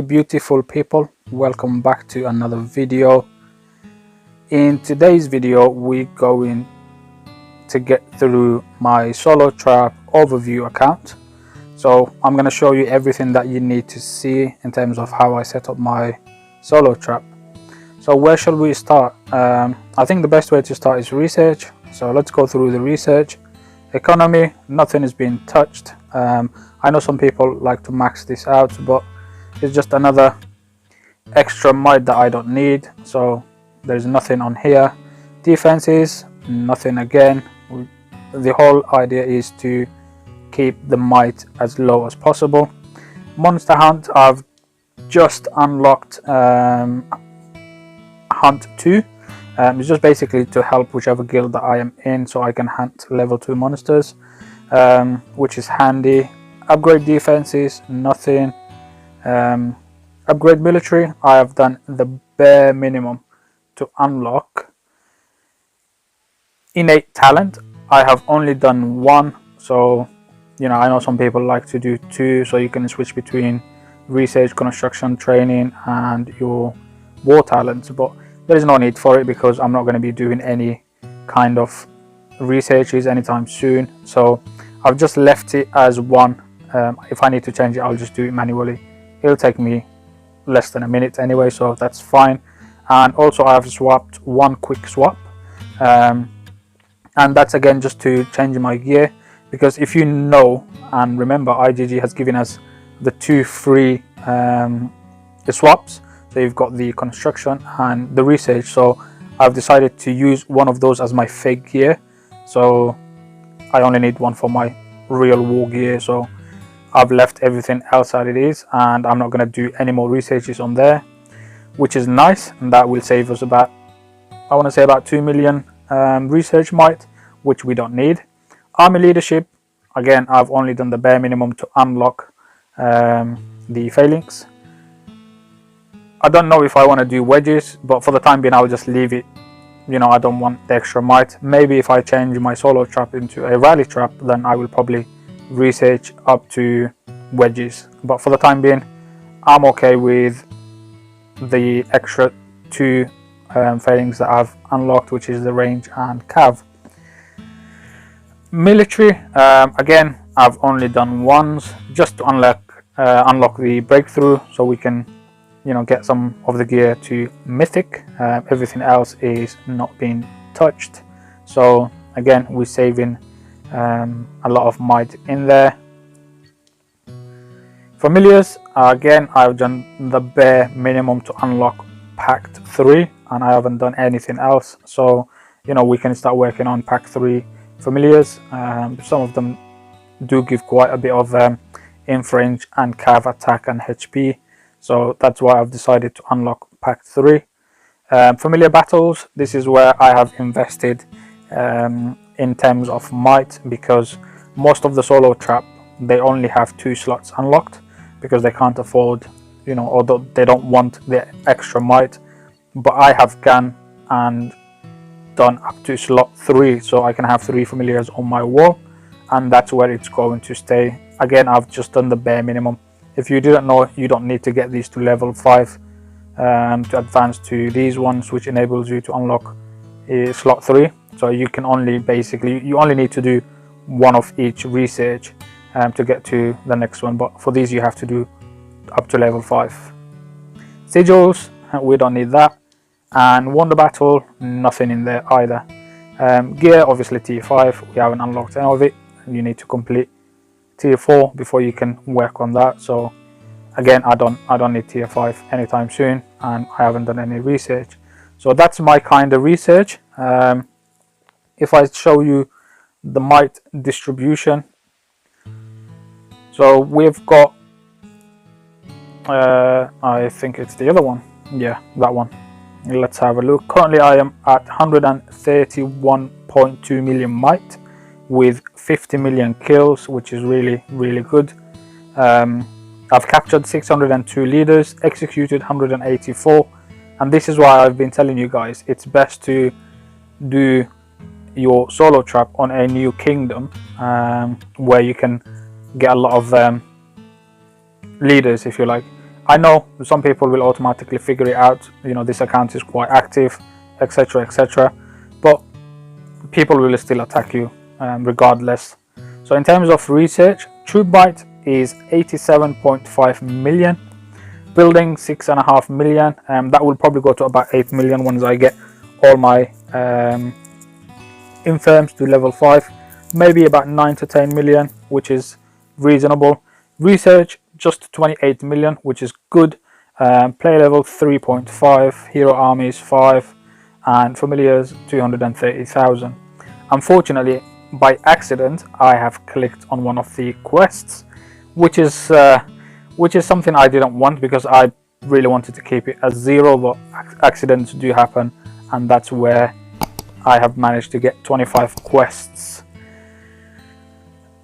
Beautiful people, welcome back to another video. In today's video we're going to get through my Solotrap overview account. So I'm going to show you everything that you need to see in terms of how I set up my Solotrap. So where shall we start? I think the best way to start is research. So let's go through the research. Economy, nothing is being touched. I know some people like to max this out, but it's just another extra might that I don't need, so there's nothing on here. Defenses, nothing again. The whole idea is to keep the might as low as possible. Monster Hunt, I've just unlocked Hunt 2. It's just basically to help whichever guild that I am in, so I can hunt level 2 monsters, which is handy. Upgrade defenses, nothing. Upgrade military, I have done the bare minimum to unlock. Innate talent, I have only done 1, so you know, I know some people like to do 2, so you can switch between research, construction, training and your war talents, but there is no need for it because I'm not going to be doing any kind of researches anytime soon, so I've just left it as 1. If I need to change it, I'll just do it manually. It'll take me less than a minute anyway, so that's fine. And also I've swapped 1 quick swap, and that's again just to change my gear, because if you know and remember, IGG has given us the 2 free swaps. So you've got the construction and the research, so I've decided to use one of those as my fake gear, so I only need one for my real war gear. So I've left everything else as it is, and I'm not going to do any more researches on there, which is nice, and that will save us about, I want to say about 2 million research might, which we don't need. Army leadership, again I've only done the bare minimum to unlock the phalanx. I don't know if I want to do wedges, but for the time being I'll just leave it. You know, I don't want the extra might. Maybe if I change my Solotrap into a rally trap, then I will probably research up to wedges, but for the time being I'm okay with the extra 2 phalanx that I've unlocked, which is the range and cav. Military, again I've only done 1s just to unlock the breakthrough, so we can, you know, get some of the gear to Mythic. Everything else is not being touched, so again we're saving a lot of might in there. Familiars, again I've done the bare minimum to unlock Pact 3, and I haven't done anything else, so you know, we can start working on Pact 3 familiars. Some of them do give quite a bit of infringe and cav attack and HP, so that's why I've decided to unlock Pact 3. Familiar battles, this is where I have invested in terms of might, because most of the Solotrap, they only have 2 slots unlocked because they can't afford, you know, or they don't want the extra might. But I have gone and done up to slot 3, so I can have 3 familiars on my wall, and that's where it's going to stay. Again, I've just done the bare minimum. If you didn't know, you don't need to get these to level 5 to advance to these ones, which enables you to unlock slot 3. So you can only you only need to do 1 of each research to get to the next one, but for these you have to do up to level 5. Sigils, we don't need that, and Wonder Battle, nothing in there either. Gear, obviously tier 5, we haven't unlocked any of it. You need to complete tier 4 before you can work on that, so again I don't need tier 5 anytime soon, and I haven't done any research. So that's my kind of research. If I show you the might distribution, so we've got I think it's the other one, yeah, that one. Let's have a look. Currently I am at 131.2 million might with 50 million kills, which is really good. I've captured 602 leaders, executed 184, and this is why I've been telling you guys it's best to do your Solotrap on a new kingdom, where you can get a lot of leaders, if you like. I know some people will automatically figure it out, you know, this account is quite active, etc, etc, but people will still attack you regardless. So in terms of research, troop bite is 87.5 million, building 6.5 million, that will probably go to about 8 million once I get all my infirms to level 5, maybe about 9 to 10 million, which is reasonable. Research just 28 million, which is good. Player level 3.5, hero armies 5, and familiars 230,000. Unfortunately, by accident, I have clicked on one of the quests, which is something I didn't want, because I really wanted to keep it at 0, but accidents do happen, and that's where I have managed to get 25 quests.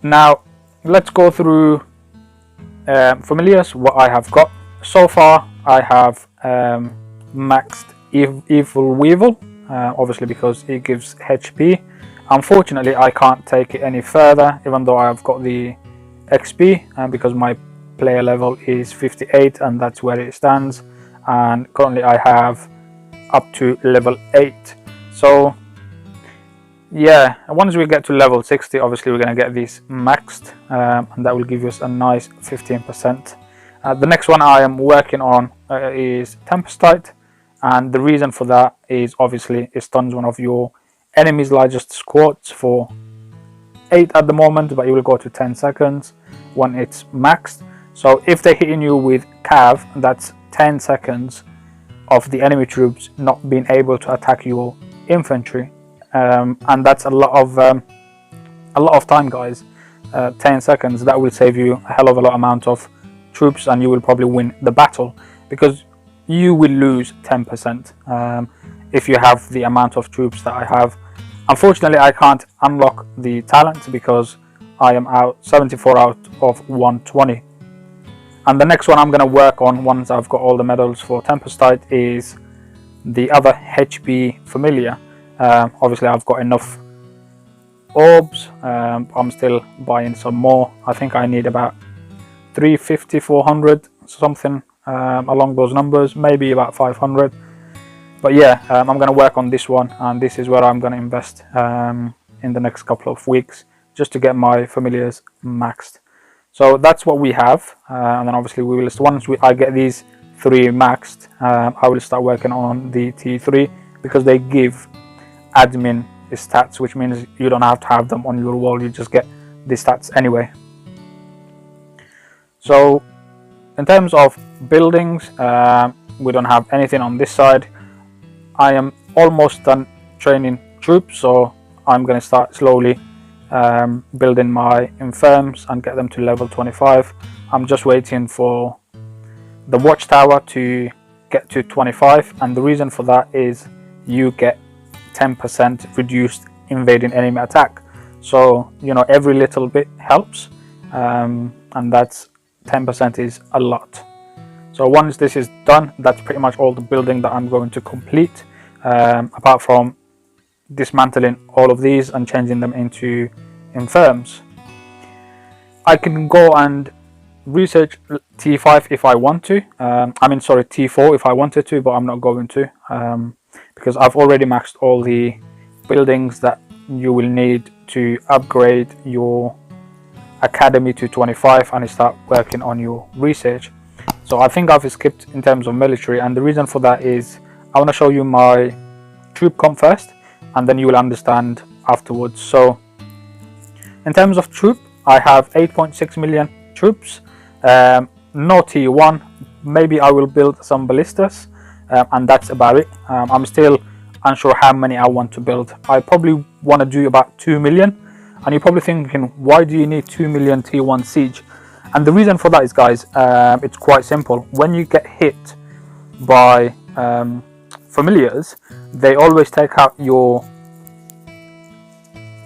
Now let's go through familiars, what I have got. So far I have maxed Evil Weevil, obviously because it gives HP. Unfortunately I can't take it any further, even though I've got the XP, because my player level is 58 and that's where it stands, and currently I have up to level 8. So yeah, once we get to level 60, obviously we're going to get these maxed, and that will give us a nice 15%. The next one I am working on is Tempestite, and the reason for that is obviously it stuns one of your enemy's largest squads for 8 at the moment, but it will go to 10 seconds when it's maxed. So if they're hitting you with cav, that's 10 seconds of the enemy troops not being able to attack your infantry, and that's a lot of time, guys. 10 seconds, that will save you a hell of a lot amount of troops, and you will probably win the battle, because you will lose 10% if you have the amount of troops that I have. Unfortunately I can't unlock the talent because I am out 74 out of 120. And the next one I'm going to work on once I've got all the medals for Tempestite is the other HP familiar. Obviously I've got enough orbs, I'm still buying some more. I think I need about 350, 400, something along those numbers, maybe about 500. But yeah, I'm going to work on this one, and this is where I'm going to invest in the next couple of weeks, just to get my familiars maxed. So that's what we have, and then obviously we will, once I get these 3 maxed, I will start working on the T3, because they give admin stats, which means you don't have to have them on your wall, you just get the stats anyway. So in terms of buildings, we don't have anything on this side. I am almost done training troops, so I'm going to start slowly building my infirms and get them to level 25. I'm just waiting for the watchtower to get to 25, and the reason for that is you get 10% reduced invading enemy attack. So you know, every little bit helps, and that's 10% is a lot. So once this is done, that's pretty much all the building that I'm going to complete, apart from dismantling all of these and changing them into infirms. I can go and research T5 if I want to, T4 if I wanted to, but I'm not going to, because I've already maxed all the buildings that you will need to upgrade your academy to 25 and start working on your research. So I think I've skipped in terms of military, and the reason for that is I want to show you my troop comp first, and then you will understand afterwards. So in terms of troop, I have 8.6 million troops, no T1, maybe I will build some ballistas, and that's about it. I'm still unsure how many I want to build. I probably want to do about 2 million, and you're probably thinking, why do you need 2 million T1 siege? And the reason for that is, guys, it's quite simple. When you get hit by familiars, they always take out your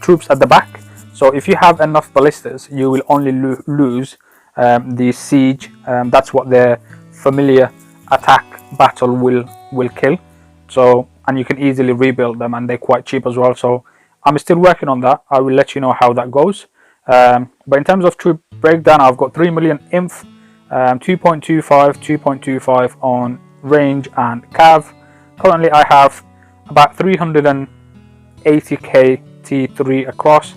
troops at the back. So if you have enough ballistas, you will only lose the siege. That's what their familiar attack battle will kill. So, and you can easily rebuild them, and they're quite cheap as well. So I'm still working on that. I will let you know how that goes. But in terms of troop breakdown, I've got 3 million inf, 2.25 on range and cav. Currently I have about 380k T3 across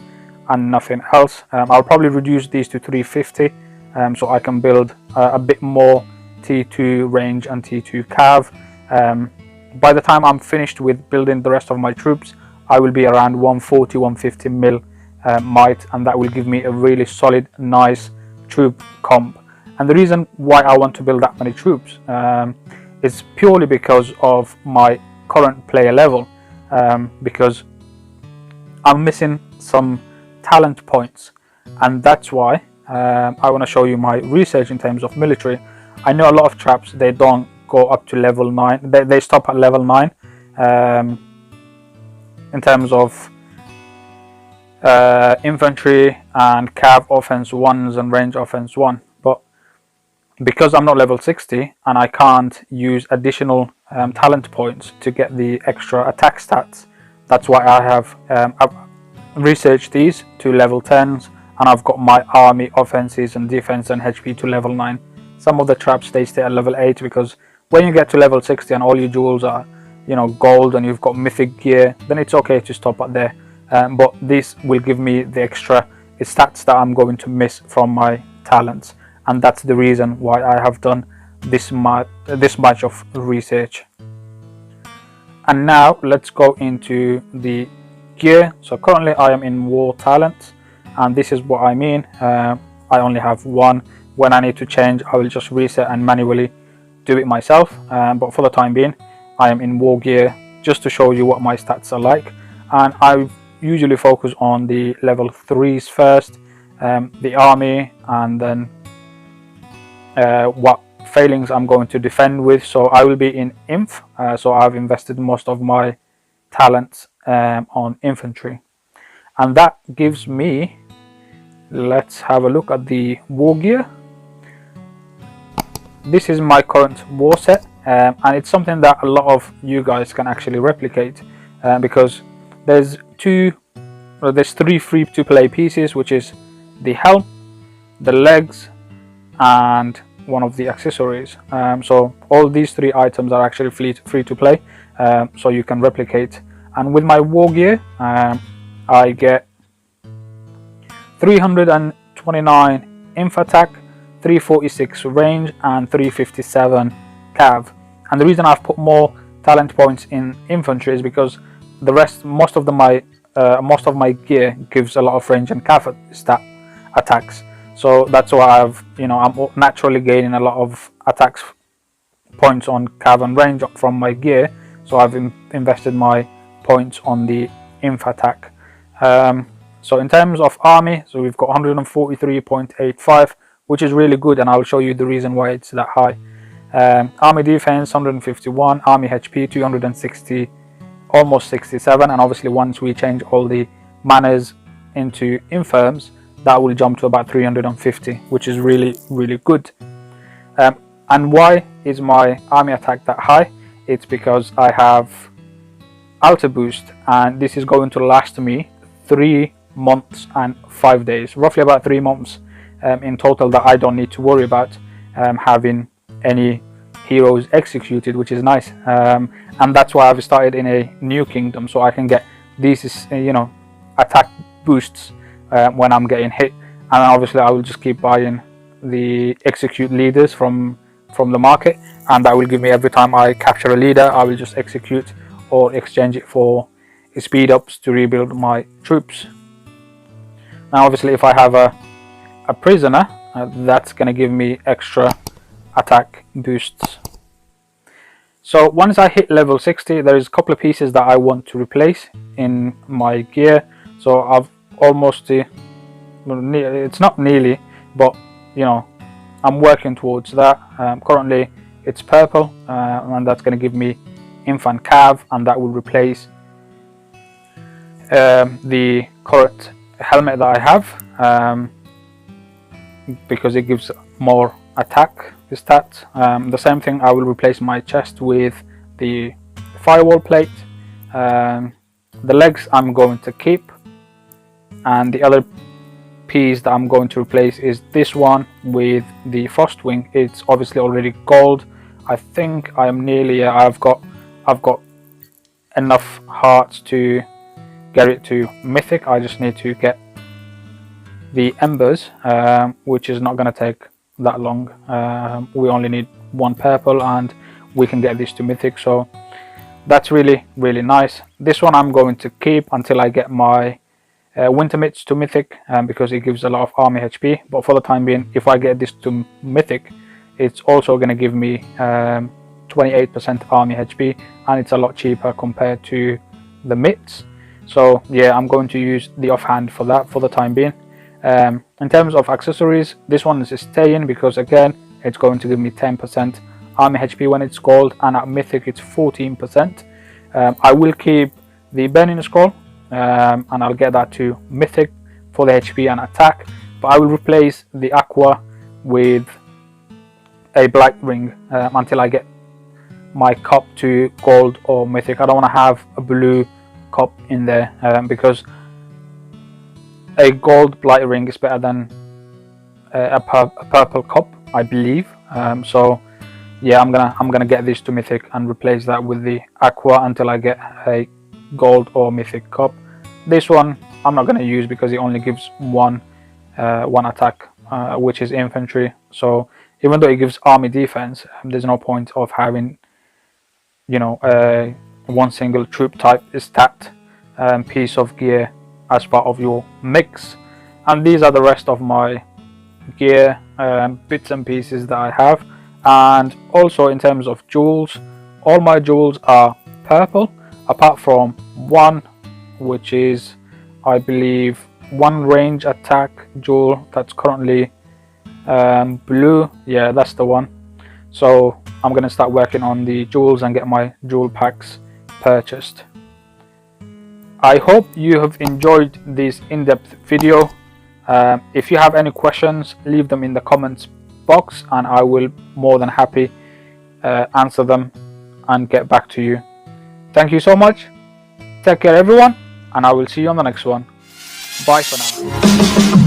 and nothing else. I'll probably reduce these to 350 so I can build a bit more T2 range and T2 cav. By the time I'm finished with building the rest of my troops, I will be around 140-150 mil might, and that will give me a really solid, nice troop comp. And the reason why I want to build that many troops is purely because of my current player level, because I'm missing some talent points, and that's why I want to show you my research in terms of military. I know a lot of traps, they don't go up to level 9, they stop at level 9 in terms of infantry and cav offense 1s and range offense 1, but because I'm not level 60 and I can't use additional talent points to get the extra attack stats, that's why I have I've researched these to level 10s, and I've got my army offenses and defense and HP to level 9. Some of the traps they stay at level 8, because when you get to level 60 and all your jewels are, you know, gold, and you've got mythic gear, then it's okay to stop at there. But this will give me the extra stats that I'm going to miss from my talents, and that's the reason why I have done this much of research. And now let's go into the gear. So currently I am in war talent, and this is what I mean. I only have one. When I need to change, I will just reset and manually do it myself, but for the time being I am in war gear, just to show you what my stats are like. And I usually focus on the level 3s first, the army, and then what failings I'm going to defend with. So I will be in inf, so I've invested most of my talents on infantry, and that gives me, let's have a look at the war gear. This is my current war set, and it's something that a lot of you guys can actually replicate, because there's three free to play pieces, which is the helm, the legs, and one of the accessories. So all these 3 items are actually free to play, so you can replicate. And with my war gear, I get 329 inf attack, 346 range, and 357 cav. And the reason I've put more talent points in infantry is because most of my gear gives a lot of range and cav attacks. So that's why I'm naturally gaining a lot of attacks points on cav and range from my gear. So I've invested my points on the inf attack. So in terms of army, so we've got 143.85, which is really good, and I'll show you the reason why it's that high. Army defense 151, army HP 260, almost 67, and obviously once we change all the manners into infirms, that will jump to about 350, which is really, really good. And why is my army attack that high? It's because I have alter boost, and this is going to last me 3 months and 5 days, roughly about 3 months in total, that I don't need to worry about having any heroes executed, which is nice. And that's why I've started in a new kingdom, so I can get these attack boosts when I'm getting hit. And obviously I will just keep buying the execute leaders from the market, and that will give me, every time I capture a leader, I will just execute or exchange it for speed ups to rebuild my troops. Now obviously if I have a prisoner, that's going to give me extra attack boosts. So once I hit level 60, there's a couple of pieces that I want to replace in my gear. So I've almost, it's not nearly, but I'm working towards that. Currently it's purple, and that's going to give me inf and cav, and that will replace the current helmet that I have, because it gives more attack stats. The same thing, I will replace my chest with the firewall plate. The legs I'm going to keep, and the other piece that I'm going to replace is this one with the Frostwing. It's obviously already gold. I think I am nearly, I've got enough hearts to get it to Mythic. I just need to get the embers, which is not going to take that long. We only need 1 purple and we can get this to Mythic, so that's really nice. This one I'm going to keep until I get my winter mitts to Mythic, because it gives a lot of army HP, but for the time being, if I get this to Mythic, it's also going to give me 28% army HP, and it's a lot cheaper compared to the mitts. So yeah, I'm going to use the offhand for that for the time being. In terms of accessories, this one is staying because again, it's going to give me 10% army HP when it's gold, and at Mythic it's 14%. I will keep the Burning Scroll, and I'll get that to Mythic for the HP and attack, but I will replace the Aqua with a Blight Ring until I get my cup to gold or Mythic. I don't want to have a blue cup in there, because a gold Blight Ring is better than a purple cup, I believe. So yeah, I'm gonna get this to Mythic and replace that with the Aqua until I get a gold or Mythic cup. This one I'm not gonna use because it only gives one attack, which is infantry. So even though it gives army defense, there's no point of having, you know, one single troop type stat piece of gear as part of your mix. And these are the rest of my gear, bits and pieces that I have. And also in terms of jewels, all my jewels are purple apart from one, which is, I believe, one range attack jewel that's currently blue. Yeah, that's the one. So I'm gonna start working on the jewels and get my jewel packs purchased. I hope you have enjoyed this in-depth video. If you have any questions, leave them in the comments box and I will more than happy answer them and get back to you. Thank you so much. Take care everyone, and I will see you on the next one. Bye for now.